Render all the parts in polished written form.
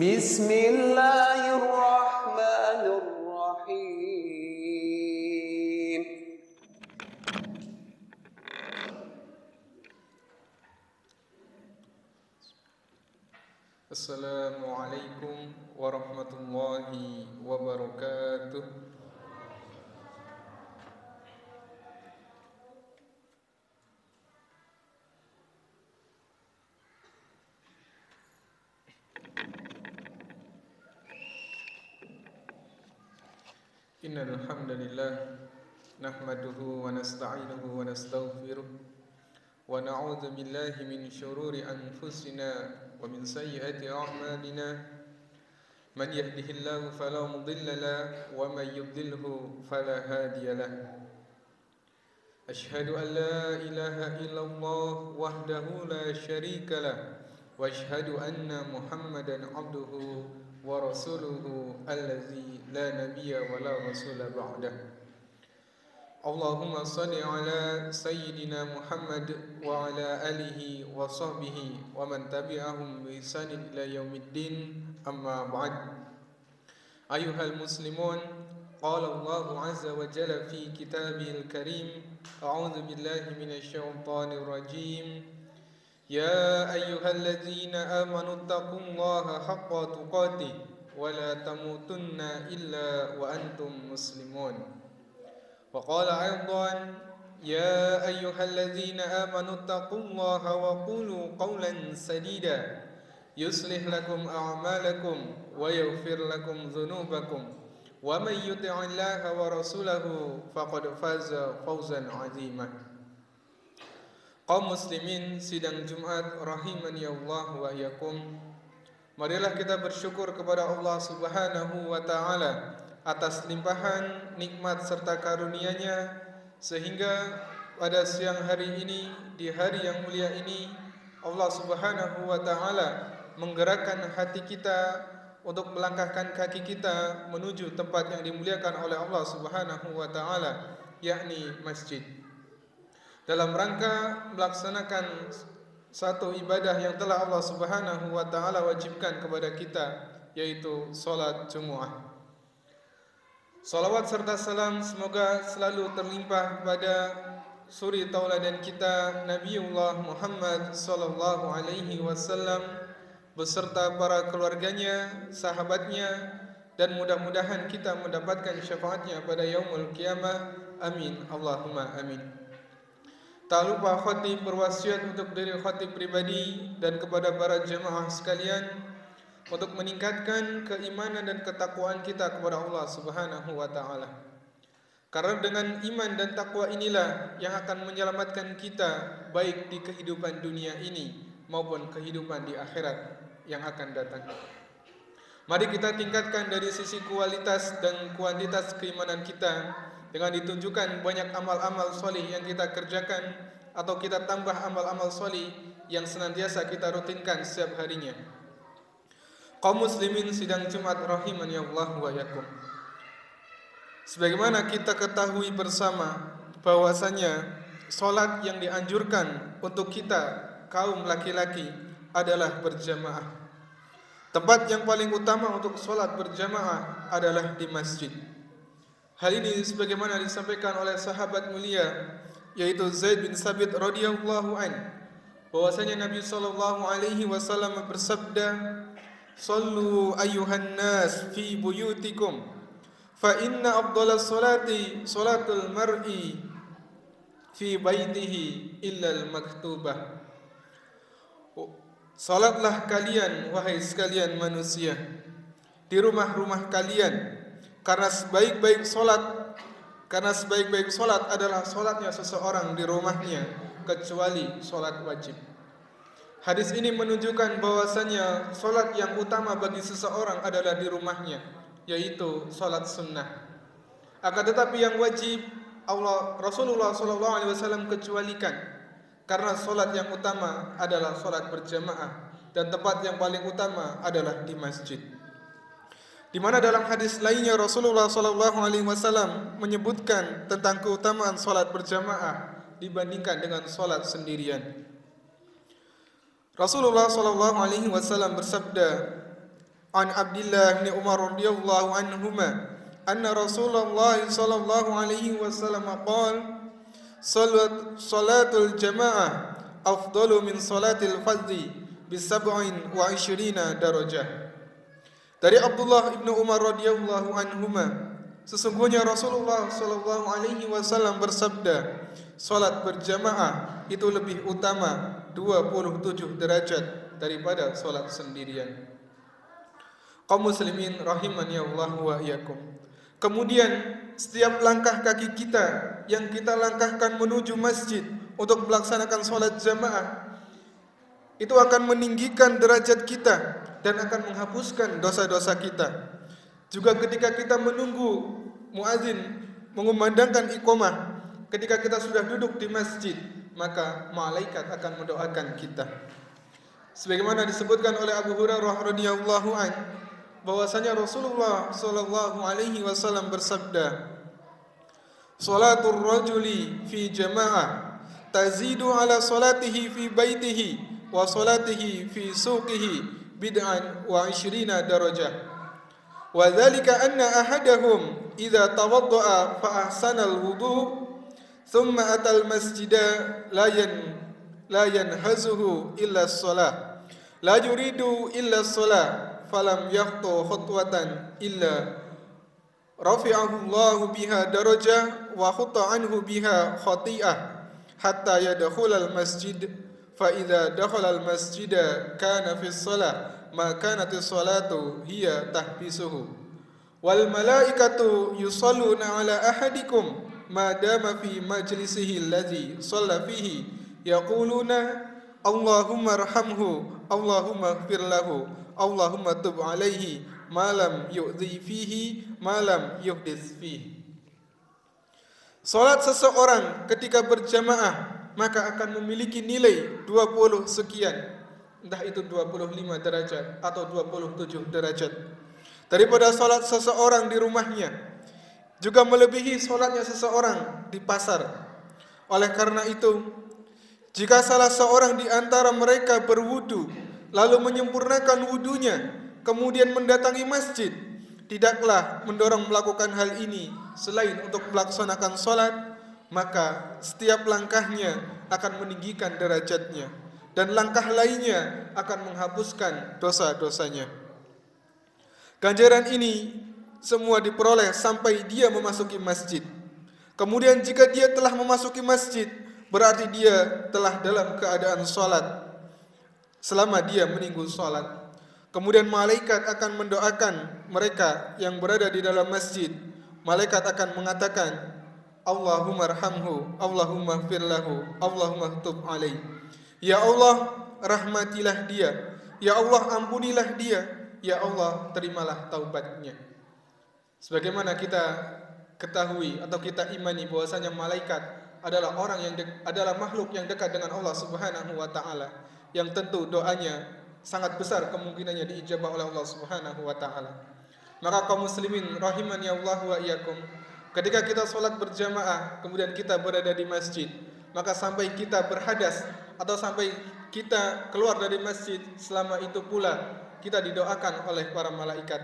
Bismillahirrahmanirrahim. Assalamualaikum warahmatullahi wabarakatuh. Innal hamdalillah nahmaduhu wa nasta'inuhu wa nastaghfiruh wa na'udzu billahi min shururi anfusina wa min sayyiati a'malina. Man yahdihillahu fala mudilla lahu wa man yudlilhu fala hadiya lahu. Ashhadu an la ilaha illallah wahdahu la syarika lahu wa ashhadu anna Muhammadan abduhu wa rasuluhu allazi la nabiyya wa la rasula ba'dah. Allahumma salli ala sayyidina Muhammad wa ala alihi wa sahbihi wa man tabi'ahum bi ihsanin ila yaumiddin, amma ba'd. Ayuhal muslimun, qala Allah azza wa jalla fi kitabihil karim, a'udzu billahi minasy syaithanir rajim. Ya ayyuhalladzina amanu taqullaha haqqa tuqatih wa la tamutunna illa wa antum muslimun. Wa qala aidan ya ayyuhalladzina amanu taqullaha wa qulu qawlan sadida yuslih lakum a'malakum wa yaghfir lakum dhunubakum wa may yuti'illaha wa rasulahu faqad faza fawzan 'azima. Kaum muslimin sidang Jumat rahimani Allah wa iyyakum. Marilah kita bersyukur kepada Allah Subhanahu wa taala atas limpahan nikmat serta karunia-Nya sehingga pada siang hari ini, di hari yang mulia ini, Allah Subhanahu wa taala menggerakkan hati kita untuk melangkahkan kaki kita menuju tempat yang dimuliakan oleh Allah Subhanahu wa taala, yakni masjid, dalam rangka melaksanakan satu ibadah yang telah Allah Subhanahu wa taala wajibkan kepada kita, yaitu salat Jumat. Salawat serta salam semoga selalu terlimpah kepada suri tauladan kita Nabiullah Muhammad sallallahu alaihi wasallam beserta para keluarganya, sahabatnya, dan mudah-mudahan kita mendapatkan syafaatnya pada yaumul qiyamah. Amin, Allahumma amin. Tak lupa khatib berwasiat untuk diri khatib pribadi dan kepada para jemaah sekalian untuk meningkatkan keimanan dan ketakwaan kita kepada Allah Subhanahu wa taala. Karena dengan iman dan takwa inilah yang akan menyelamatkan kita baik di kehidupan dunia ini maupun kehidupan di akhirat yang akan datang. Mari kita tingkatkan dari sisi kualitas dan kuantitas keimanan kita dengan ditunjukkan banyak amal-amal solih yang kita kerjakan atau kita tambah amal-amal solih yang senantiasa kita rutinkan setiap harinya. Kaum muslimin sidang Jumat rahimani Allah wa iyyakum. Sebagaimana kita ketahui bersama bahwasanya salat yang dianjurkan untuk kita kaum laki-laki adalah berjamaah. Tempat yang paling utama untuk salat berjamaah adalah di masjid. Hal ini sebagaimana disampaikan oleh sahabat mulia yaitu Zaid bin Sabit radhiyallahu an, bahwasanya Nabi sallallahu alaihi wasallam bersabda, "Shallu ayyuhan nas fi buyutikum fa inna afdalas salati salatul mar'i fi baitihi illa al-maktubah." Salatlah kalian wahai sekalian manusia di rumah-rumah kalian, karena sebaik-baik solat adalah solatnya seseorang di rumahnya kecuali solat wajib. Hadis ini menunjukkan bahwasanya solat yang utama bagi seseorang adalah di rumahnya, yaitu solat sunnah. Akan tetapi yang wajib Rasulullah SAW kecualikan, karena solat yang utama adalah solat berjamaah dan tempat yang paling utama adalah di masjid. Di mana dalam hadis lainnya Rasulullah SAW menyebutkan tentang keutamaan salat berjamaah dibandingkan dengan salat sendirian. Rasulullah SAW bersabda, an Abdullah bin Umar radhiyallahu anhuma anna Rasulullah sallallahu alaihi wasallam qala salatul jamaah afdalu min salatil fardhi bi 27 darajah. Dari Abdullah bin Umar radhiyallahu anhuma, sesungguhnya Rasulullah sallallahu alaihi wasallam bersabda, salat berjamaah itu lebih utama 27 derajat daripada salat sendirian. Kaum muslimin rahimani Allah wa iyyakum. Kemudian setiap langkah kaki kita yang kita langkahkan menuju masjid untuk melaksanakan salat jamaah itu akan meninggikan derajat kita dan akan menghapuskan dosa-dosa kita. Juga ketika kita menunggu muazin mengumandangkan iqamah, ketika kita sudah duduk di masjid, maka malaikat akan mendoakan kita. Sebagaimana disebutkan oleh Abu Hurairah radhiyallahu anhu, bahwasanya Rasulullah sallallahu alaihi wasallam bersabda, "Salatul rajuli fi jamaah tazidu ala salatihi fi baitihi wa salatihi fi suqihi bid'an wa 20 darajah. Wa dzalika anna ahadahum idza tawaddaa fa ahsana al-wudu' thumma atal masjida la yanhazuhu illa as-salah la yuridu illa as-salah falam yaqtu khutwatan illa rafi'ahu Allahu biha darajah wa khutta anhu biha khati'ah hatta yadkhula al-masjid fa idza dakhala al-masjida kana fi as-salah ma kanat as-salatu hiya tahbisuhu wal malaikatu yusalluna ala ahadikum ma dama fi majlisihi alladhi shalla fihi yaquluna Allahumma arhamhu Allahumma ighfir lahu Allahumma tub alaihi malam yu'dhi fihi malam yuhdits fihi. Salat seseorang ketika berjamaah maka akan memiliki nilai 20 sekian, entah itu 25 derajat atau 27 derajat daripada salat seseorang di rumahnya, juga melebihi salatnya seseorang di pasar. Oleh karena itu, jika salah seorang di antara mereka berwudu lalu menyempurnakan wudunya, kemudian mendatangi masjid, tidaklah mendorong melakukan hal ini selain untuk melaksanakan salat, maka setiap langkahnya akan meninggikan derajatnya dan langkah lainnya akan menghapuskan dosa-dosanya. Ganjaran ini semua diperoleh sampai dia memasuki masjid. Kemudian jika dia telah memasuki masjid, berarti dia telah dalam keadaan salat selama dia menunggu salat. Kemudian malaikat akan mendoakan mereka yang berada di dalam masjid. Malaikat akan mengatakan, Allahumma arhamhu, Allahumma ighfir lahu, Allahumma tub alaihi. Ya Allah, rahmatilah dia. Ya Allah, ampunilah dia. Ya Allah, terimalah taubatnya. Sebagaimana kita ketahui atau kita imani bahwasanya malaikat adalah orang yang adalah makhluk yang dekat dengan Allah Subhanahu wa taala, yang tentu doanya sangat besar kemungkinannya diijabah oleh Allah Subhanahu wa taala. Maka kaum muslimin rahimani Allah wa iyyakum, ketika kita salat berjamaah kemudian kita berada di masjid, maka sampai kita berhadas atau sampai kita keluar dari masjid, selama itu pula kita didoakan oleh para malaikat,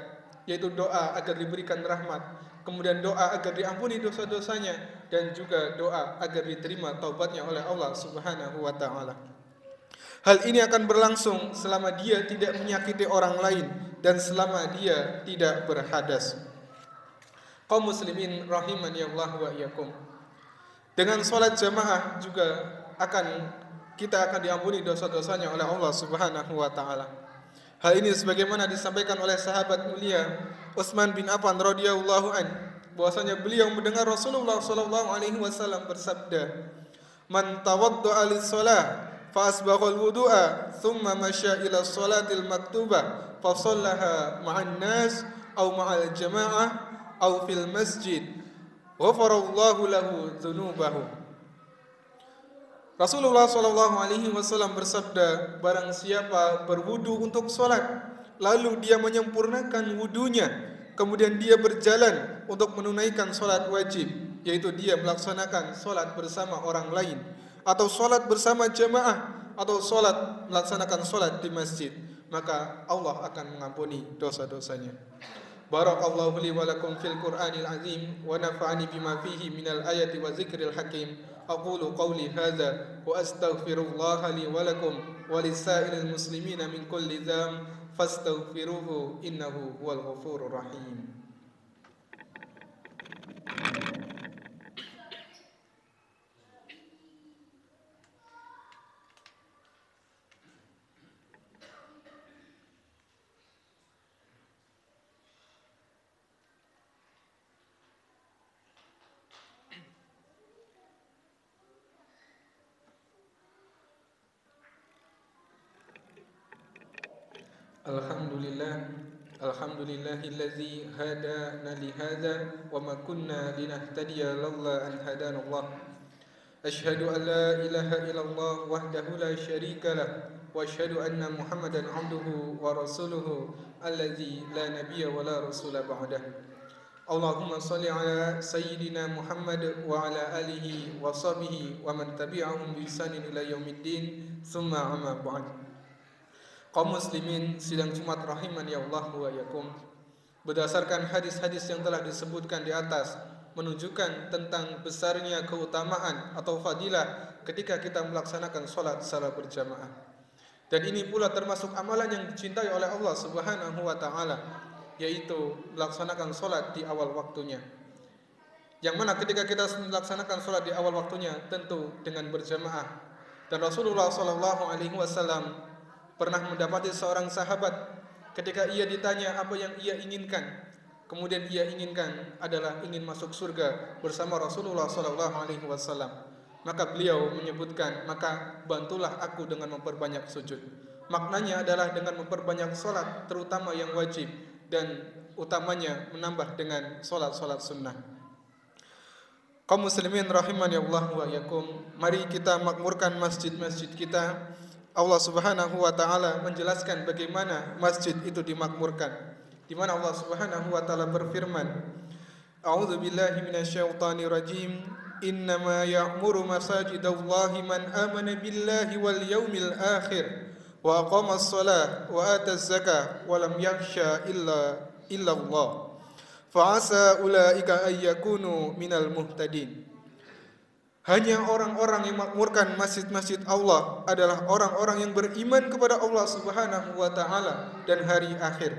yaitu doa agar diberikan rahmat, kemudian doa agar diampuni dosa-dosanya, dan juga doa agar diterima taubatnya oleh Allah Subhanahu wa taala. Hal ini akan berlangsung selama dia tidak menyakiti orang lain dan selama dia tidak berhadas. Kaum muslimin rahimani Allah wa iyyakum. Dengan salat jamaah juga kita akan diampuni dosa-dosanya oleh Allah Subhanahu wa taala. Hal ini sebagaimana disampaikan oleh sahabat mulia Utsman bin Affan radhiyallahu anhu, bahwasanya beliau mendengar Rasulullah sallallahu alaihi wasallam bersabda, "Man tawadda'a lis-shalah fa asbaghal wudu'a thumma masya ila sholatil maktubah fa shallaha ma'an nas aw ma'al jamaah aw fil masjid ghafarallahu lahu dzunubahu." Rasulullah sallallahu alaihi wasallam bersabda, barang siapa berwudu untuk salat lalu dia menyempurnakan wudunya, kemudian dia berjalan untuk menunaikan salat wajib, yaitu dia melaksanakan salat bersama orang lain atau salat bersama jamaah atau melaksanakan salat di masjid, maka Allah akan mengampuni dosa-dosanya. Barakallahu li wa lakum fil Qur'anil azim wa nafa'ani bima fihi minal ayati wa zikril hakim. Aqulu qawli hadza wa astaghfirullaha li wa lakum wa lisa'ilil muslimina min kulli dzam fastaghfiruhu innahu huwal ghafurur rahim. Alhamdulillahillazi hadana li hadza wa ma kunna linahtadiya laula an hadana Allah. Asyhadu an la ilaha illallah wahdahu la syarika lah wa asyhadu anna Muhammadan 'abduhu wa rasuluhu allazi la nabiyya wa la rasula ba'dah. Allahumma shalli ala sayyidina Muhammad wa ala alihi wa sahbihi wa man tabi'ahum bi ihsanin ila yaumiddin. Tsumma amma ba'd. Kaum muslimin sidang Jumat rahimani Allah wa yakum. Berdasarkan hadis-hadis yang telah disebutkan di atas menunjukkan tentang besarnya keutamaan atau fadilah ketika kita melaksanakan sholat secara berjamaah. Dan ini pula termasuk amalan yang dicintai oleh Allah Subhanahu wa taala, yaitu melaksanakan sholat di awal waktunya. Yang mana ketika kita melaksanakan sholat di awal waktunya tentu dengan berjamaah. Dan Rasulullah SAW pernah mendapati seorang sahabat ketika ia ditanya apa yang ia inginkan, kemudian ia inginkan adalah ingin masuk surga bersama Rasulullah SAW. Maka beliau menyebutkan, maka bantulah aku dengan memperbanyak sujud. Maknanya adalah dengan memperbanyak sholat, terutama yang wajib, dan utamanya menambah dengan sholat-sholat sunnah. Kaum muslimin rahimani Allah wa yakum, mari kita makmurkan masjid-masjid kita. Allah Subhanahu wa taala menjelaskan bagaimana masjid itu dimakmurkan, di mana Allah Subhanahu wa taala berfirman, A'udzu billahi minasyaitonir rajim, innama ya'muru masajidallahi man amana billahi wal yaumil akhir wa aqamas shalah wa ataz zakah wa lam yakhsha illa Allah fa asa ulaika ay yakunu minal muhtadin. Hanya orang-orang yang makmurkan masjid-masjid Allah adalah orang-orang yang beriman kepada Allah Subhanahu wa taala dan hari akhir,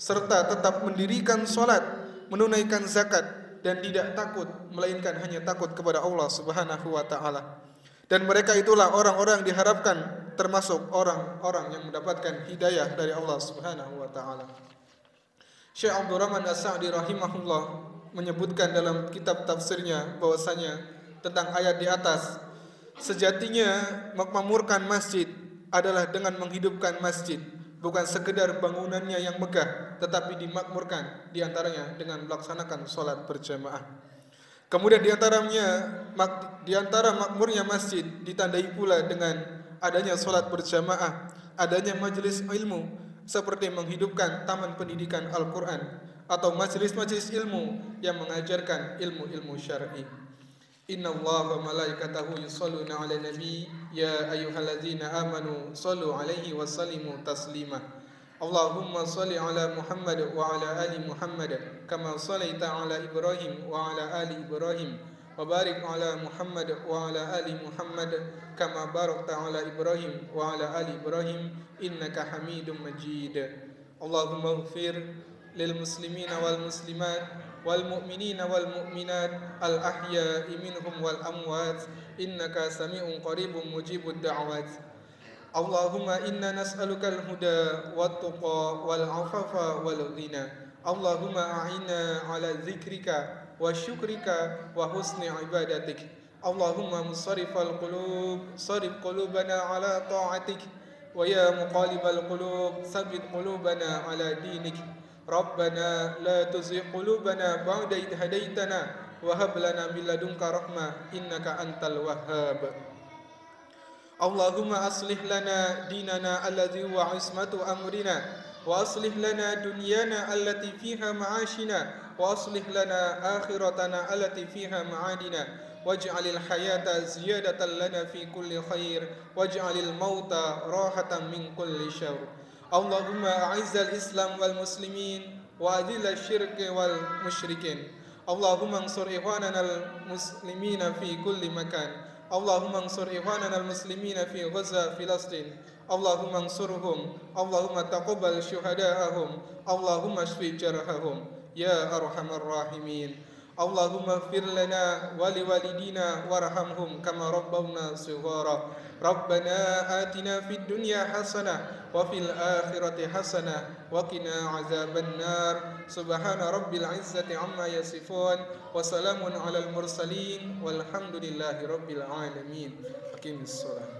serta tetap mendirikan salat, menunaikan zakat, dan tidak takut melainkan hanya takut kepada Allah Subhanahu wa taala. Dan mereka itulah orang-orang yang diharapkan termasuk orang-orang yang mendapatkan hidayah dari Allah Subhanahu wa taala. Syekh Abdul Rahman As-Sa'di rahimahullah menyebutkan dalam kitab tafsirnya bahwasanya tentang ayat di atas, sejatinya memakmurkan masjid adalah dengan menghidupkan masjid, bukan sekedar bangunannya yang megah, tetapi dimakmurkan diantaranya dengan melaksanakan sholat berjamaah. Kemudian di antara makmurnya masjid ditandai pula dengan adanya sholat berjamaah, adanya majelis ilmu seperti menghidupkan taman pendidikan Al-Quran atau majelis-majelis ilmu yang mengajarkan ilmu-ilmu syar'i. Inna Allah wa malaikatahu yusalluna ala nabi ya ayyuhalladzina amanu sallu alaihi wa sallimu taslima. Allahumma salli ala Muhammad wa ala ali Muhammad kama sallaita ala Ibrahim wa ala ali Ibrahim wa barik ala Muhammad wa ala ali Muhammad kama barakta ala Ibrahim wa ala ali Ibrahim innaka Hamidum Majid. Allahumma ighfir lil muslimina wal muslimat wal mu'minina wal mu'minat al ahya'i minhum wal amwat innaka sami'un qaribun mujibud da'wat. Allahumma inna nas'aluka al huda wat tuqa wal afafa wal ghina. Allahumma a'inna ala dzikrika wa syukrika wa husni ibadatik. Allahumma musarrifal qulub sarif qulubana ala ta'atik wa ya muqallibal qulub tsabbit qulubana ala dinik. Rabbana la tuzigh qulubana ba'da idh hadaitana wa hab lana min ladunka rahmah innaka antal wahhab. Allahumma aslih lana dinana alladhi huwa ismatu amrina wa aslih lana dunyana allati fiha ma'ashina wa aslih lana akhiratana allati fiha ma'adina waj'alil hayata ziyadatan lana fi kulli khair waj'alil mauta rahatan min kulli syarr. اللهم أعز الإسلام والمسلمين وأذل الشرك والمشركين. اللهم انصر إخواننا المسلمين في كل مكان. اللهم انصر إخواننا المسلمين في غزة فلسطين. اللهم انصرهم. اللهم تقبل شهداءهم. اللهم اشف جرحهم يا أرحم الراحمين. اللهم اغفر لنا ولوالدينا وارحمهم كما ربونا صغارا. ربنا آتنا في الدنيا حسنة وفي الآخرة حسنة وقنا عذاب النار. سبحان رب العزة عما يصفون وسلام على المرسلين والحمد لله رب العالمين. أقم الصلاة.